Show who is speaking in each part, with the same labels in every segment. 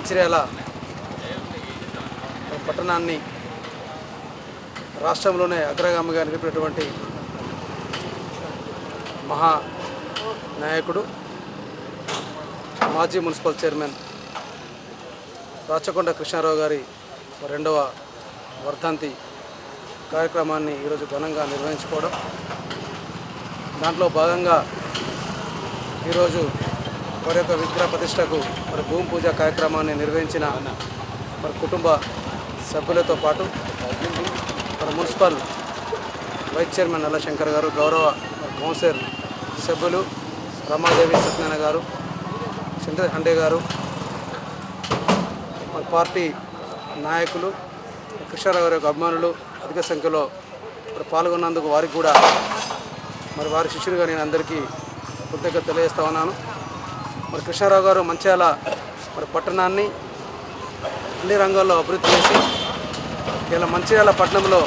Speaker 1: మంచిర్యాల పట్టణాన్ని రాష్ట్రంలోనే అగ్రగామిగా నిలిపినటువంటి మహా నాయకుడు మాజీ మున్సిపల్ చైర్మన్ రాచకొండ కృష్ణారావు గారి రెండవ వర్ధంతి కార్యక్రమాన్ని ఈరోజు ఘనంగా నిర్వహించుకోవడం, దాంట్లో భాగంగా ఈరోజు వారి యొక్క విగ్రహ ప్రతిష్టకు భూమి పూజ కార్యక్రమాన్ని నిర్వహించిన కుటుంబ సభ్యులతో పాటు మున్సిపల్ వైస్ చైర్మన్ నల్లశంకర్ గారు, గౌరవ కౌన్సిలర్ సభ్యులు రమాదేవి సత్యనారాయణ గారు, చంద్ర హండే గారు, పార్టీ నాయకులు, కృష్ణారావు గారి యొక్క అభిమానులు అధిక సంఖ్యలో పాల్గొన్నందుకు వారికి కూడా వారి శిష్యులుగా నేను అందరికీ కృతజ్ఞత తెలియజేస్తా ఉన్నాను. కృష్ణారావు గారు మంచిర్యాల పట్టణాన్ని అన్ని రంగాల్లో అభివృద్ధి చేసి ఇలా మంచిర్యాల పట్టణంలో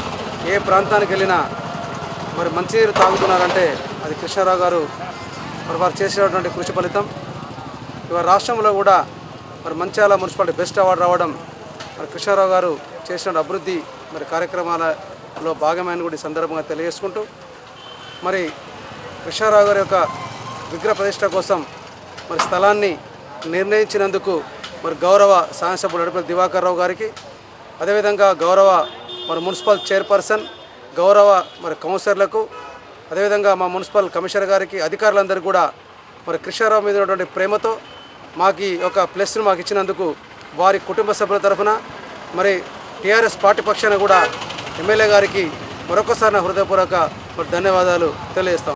Speaker 1: ఏ ప్రాంతానికి వెళ్ళినా మంచినీరు తాగుతున్నారంటే అది కృష్ణారావు గారు వారు చేసినటువంటి కృషి ఫలితం. ఇవాళ రాష్ట్రంలో కూడా మంచిర్యాల మున్సిపాలిటీ బెస్ట్ అవార్డు రావడం కృష్ణారావు గారు చేసిన అభివృద్ధి కార్యక్రమాలలో భాగమైన కూడా ఈ సందర్భంగా తెలియజేసుకుంటూ, కృష్ణారావు గారి యొక్క విగ్రహ ప్రతిష్ట కోసం స్థలాన్ని నిర్ణయించినందుకు గౌరవ శాసనసభ్యులు అడుపుల దివాకర్ రావు గారికి, అదేవిధంగా గౌరవ మున్సిపల్ చైర్పర్సన్, గౌరవ కౌన్సిలర్లకు, అదేవిధంగా మా మున్సిపల్ కమిషనర్ గారికి, అధికారులందరికీ కూడా కృష్ణారావు మీద ఉన్నటువంటి ప్రేమతో మాకు ఒక ప్లస్ను మాకు ఇచ్చినందుకు వారి కుటుంబ సభ్యుల తరఫున టీఆర్ఎస్ పార్టీ పక్షాన కూడా ఎమ్మెల్యే గారికి మరొకసారి నా హృదయపూర్వక ధన్యవాదాలు తెలియజేస్తాం.